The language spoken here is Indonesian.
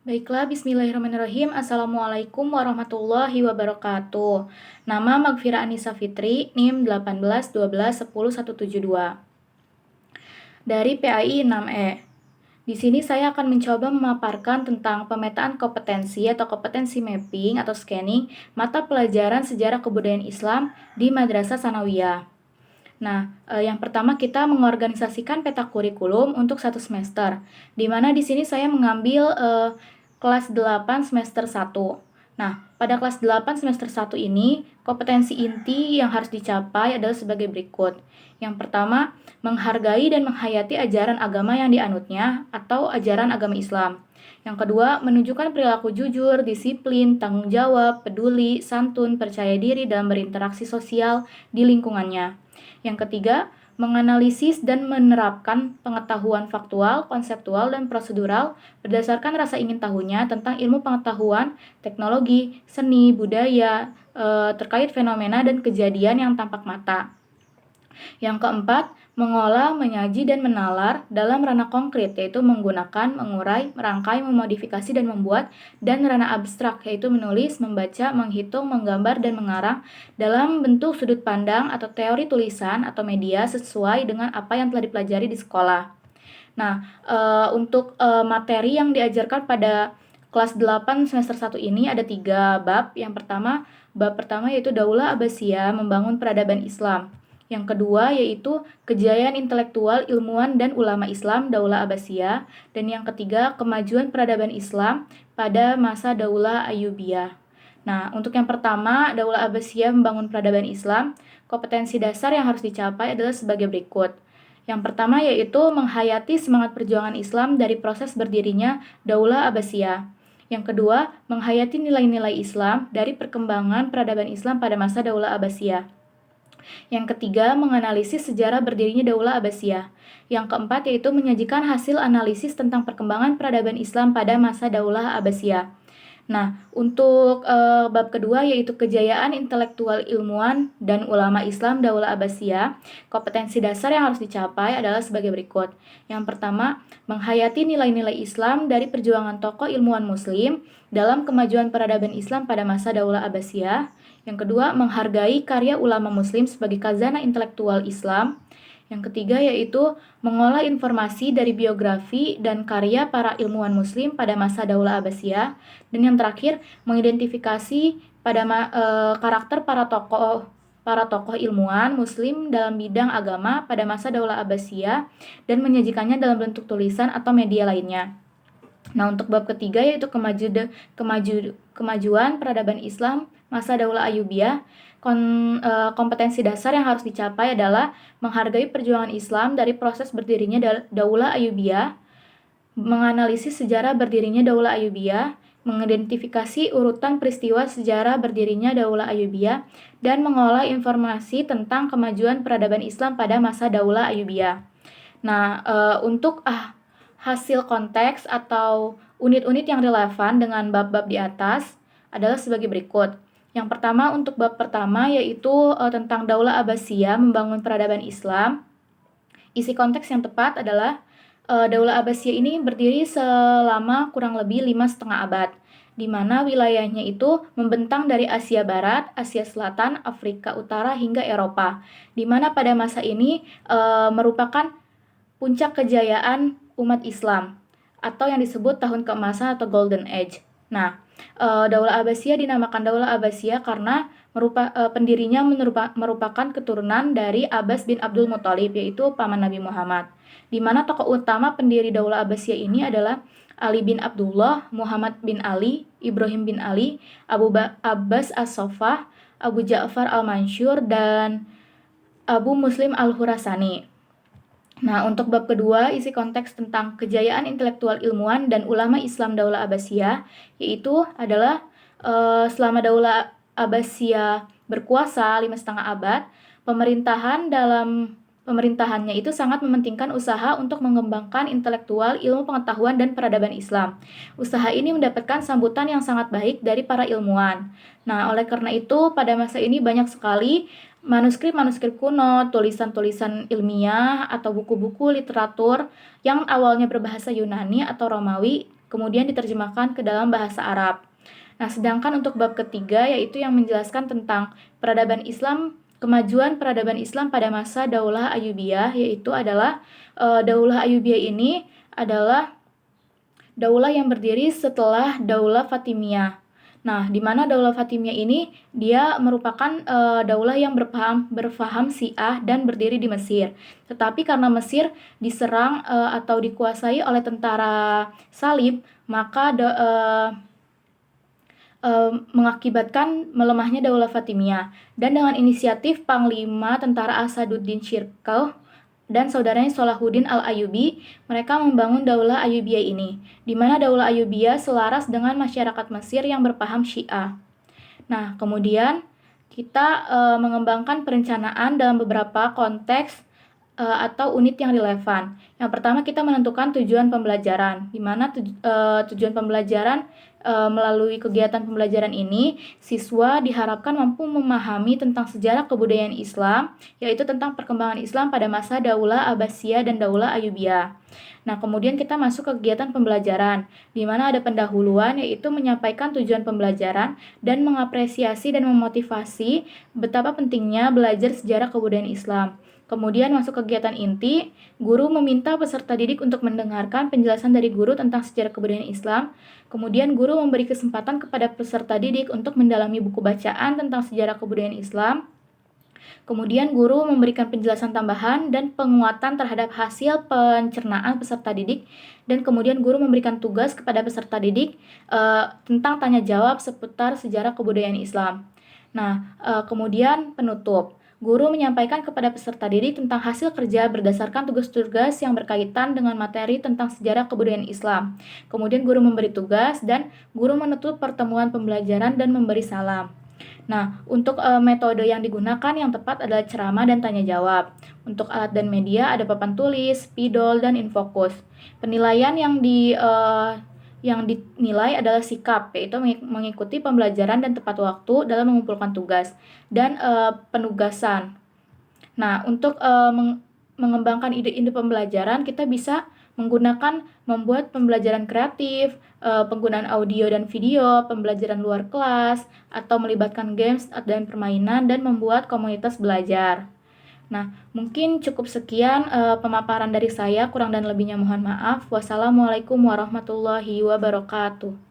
Baiklah, bismillahirrahmanirrahim. Assalamualaikum warahmatullahi wabarakatuh. Nama Magfira Anissa Fitri, NIM 18 12 10 172 dari PAI 6E. Di sini saya akan mencoba memaparkan tentang pemetaan kompetensi atau kompetensi mapping atau scanning mata pelajaran sejarah kebudayaan Islam di Madrasah Sanawiyah. Nah, yang pertama kita mengorganisasikan peta kurikulum untuk satu semester, di mana di sini saya mengambil kelas 8 semester 1. Nah, pada kelas 8 semester 1 ini, kompetensi inti yang harus dicapai adalah sebagai berikut. Yang pertama, menghargai dan menghayati ajaran agama yang dianutnya atau ajaran agama Islam. Yang kedua, menunjukkan perilaku jujur, disiplin, tanggung jawab, peduli, santun, percaya diri dalam berinteraksi sosial di lingkungannya. Yang ketiga, menganalisis dan menerapkan pengetahuan faktual, konseptual, dan prosedural berdasarkan rasa ingin tahunya tentang ilmu pengetahuan, teknologi, seni, budaya, terkait fenomena dan kejadian yang tampak mata. Yang keempat, mengolah, menyaji, dan menalar dalam ranah konkret, yaitu menggunakan, mengurai, merangkai, memodifikasi, dan membuat, dan ranah abstrak, yaitu menulis, membaca, menghitung, menggambar, dan mengarang dalam bentuk sudut pandang atau teori tulisan atau media sesuai dengan apa yang telah dipelajari di sekolah. Nah, untuk materi yang diajarkan pada kelas 8 semester 1 ini ada 3 bab. Bab pertama yaitu Daulah Abbasiyah membangun peradaban Islam. Yang kedua yaitu kejayaan intelektual, ilmuwan, dan ulama Islam Daulah Abbasiyah. Dan yang ketiga, kemajuan peradaban Islam pada masa Daulah Ayyubiyah. Nah, untuk yang pertama, Daulah Abbasiyah membangun peradaban Islam, kompetensi dasar yang harus dicapai adalah sebagai berikut. Yang pertama yaitu menghayati semangat perjuangan Islam dari proses berdirinya Daulah Abbasiyah. Yang kedua, menghayati nilai-nilai Islam dari perkembangan peradaban Islam pada masa Daulah Abbasiyah. Yang ketiga, menganalisis sejarah berdirinya Daulah Abbasiyah. Yang keempat yaitu menyajikan hasil analisis tentang perkembangan peradaban Islam pada masa Daulah Abbasiyah. Nah, untuk bab kedua yaitu kejayaan intelektual, ilmuwan, dan ulama Islam Daulah Abbasiyah, kompetensi dasar yang harus dicapai adalah sebagai berikut. Yang pertama, menghayati nilai-nilai Islam dari perjuangan tokoh ilmuwan Muslim dalam kemajuan peradaban Islam pada masa Daulah Abbasiyah. Yang kedua, menghargai karya ulama Muslim sebagai khazanah intelektual Islam. Yang ketiga yaitu mengolah informasi dari biografi dan karya para ilmuwan Muslim pada masa Daulah Abbasiyah. Dan yang terakhir, mengidentifikasi pada karakter para tokoh ilmuwan Muslim dalam bidang agama pada masa Daulah Abbasiyah dan menyajikannya dalam bentuk tulisan atau media lainnya. Nah, untuk bab ketiga yaitu kemajuan peradaban Islam masa Daulah Ayyubiyah. Kompetensi dasar yang harus dicapai adalah menghargai perjuangan Islam dari proses berdirinya Daulah Ayyubiyah, menganalisis sejarah berdirinya Daulah Ayyubiyah, mengidentifikasi urutan peristiwa sejarah berdirinya Daulah Ayyubiyah, dan mengolah informasi tentang kemajuan peradaban Islam pada masa Daulah Ayyubiyah. Nah, untuk hasil konteks atau unit-unit yang relevan dengan bab-bab di atas adalah sebagai berikut. Yang pertama, untuk bab pertama yaitu tentang Daulah Abbasiyah membangun peradaban Islam. Isi konteks yang tepat adalah Daulah Abbasiyah ini berdiri selama kurang lebih 5,5 abad, di mana wilayahnya itu membentang dari Asia Barat, Asia Selatan, Afrika Utara hingga Eropa, di mana pada masa ini merupakan puncak kejayaan umat Islam atau yang disebut tahun keemasan atau Golden Age. Nah, Daulah Abbasiyah dinamakan Daulah Abbasiyah karena pendirinya merupakan keturunan dari Abbas bin Abdul Muthalib, yaitu paman Nabi Muhammad. Di mana tokoh utama pendiri Daulah Abbasiyah ini adalah Ali bin Abdullah, Muhammad bin Ali, Ibrahim bin Ali, Abbas As-Soffah, Abu Ja'far Al-Mansur, dan Abu Muslim Al-Khurasani. Nah, untuk bab kedua, isi konteks tentang kejayaan intelektual, ilmuwan, dan ulama Islam Daulah Abbasiyah, yaitu adalah selama Daulah Abbasiyah berkuasa 5,5 abad, pemerintahannya itu sangat mementingkan usaha untuk mengembangkan intelektual, ilmu pengetahuan, dan peradaban Islam. Usaha ini mendapatkan sambutan yang sangat baik dari para ilmuwan. Nah, oleh karena itu, pada masa ini banyak sekali manuskrip-manuskrip kuno, tulisan-tulisan ilmiah, atau buku-buku literatur yang awalnya berbahasa Yunani atau Romawi kemudian diterjemahkan ke dalam bahasa Arab. Nah, sedangkan untuk bab ketiga yaitu yang menjelaskan tentang peradaban Islam, kemajuan peradaban Islam pada masa Daulah Ayyubiyah, yaitu adalah Daulah Ayyubiyah ini adalah daulah yang berdiri setelah Daulah Fatimiyah. Nah, di mana Daulah Fatimiyah ini dia merupakan daulah yang berfaham Syiah dan berdiri di Mesir. Tetapi karena Mesir diserang atau dikuasai oleh tentara Salib, maka mengakibatkan melemahnya Daulah Fatimiyah. Dan dengan inisiatif Panglima Tentara Asaduddin Shirkuh dan saudaranya Salahuddin Al-Ayyubi, mereka membangun Daulah Ayyubiyah ini, di mana Daulah Ayyubiyah selaras dengan masyarakat Mesir yang berpaham Syiah. Nah, kemudian kita mengembangkan perencanaan dalam beberapa konteks atau unit yang relevan. Yang pertama kita menentukan tujuan pembelajaran, di mana tujuan pembelajaran melalui kegiatan pembelajaran ini, siswa diharapkan mampu memahami tentang sejarah kebudayaan Islam, yaitu tentang perkembangan Islam pada masa Daulah Abbasiyah dan Daulah Ayyubiyah. Nah, kemudian kita masuk ke kegiatan pembelajaran, di mana ada pendahuluan, yaitu menyampaikan tujuan pembelajaran dan mengapresiasi dan memotivasi betapa pentingnya belajar sejarah kebudayaan Islam. Kemudian masuk kegiatan inti, guru meminta peserta didik untuk mendengarkan penjelasan dari guru tentang sejarah kebudayaan Islam. Kemudian guru memberi kesempatan kepada peserta didik untuk mendalami buku bacaan tentang sejarah kebudayaan Islam. Kemudian guru memberikan penjelasan tambahan dan penguatan terhadap hasil pencernaan peserta didik. Dan kemudian guru memberikan tugas kepada peserta didik tentang tanya jawab seputar sejarah kebudayaan Islam. Nah, kemudian penutup. Guru menyampaikan kepada peserta didik tentang hasil kerja berdasarkan tugas-tugas yang berkaitan dengan materi tentang sejarah kebudayaan Islam. Kemudian guru memberi tugas dan guru menutup pertemuan pembelajaran dan memberi salam. Nah, untuk metode yang digunakan yang tepat adalah ceramah dan tanya jawab. Untuk alat dan media ada papan tulis, spidol, dan infokus. Penilaian yang dinilai adalah sikap, yaitu mengikuti pembelajaran dan tepat waktu dalam mengumpulkan tugas, dan penugasan. Nah, untuk mengembangkan ide-ide pembelajaran, kita bisa membuat pembelajaran kreatif, penggunaan audio dan video, pembelajaran luar kelas, atau melibatkan games dan permainan, dan membuat komunitas belajar. Nah, mungkin cukup sekian pemaparan dari saya, kurang dan lebihnya mohon maaf. Wassalamualaikum warahmatullahi wabarakatuh.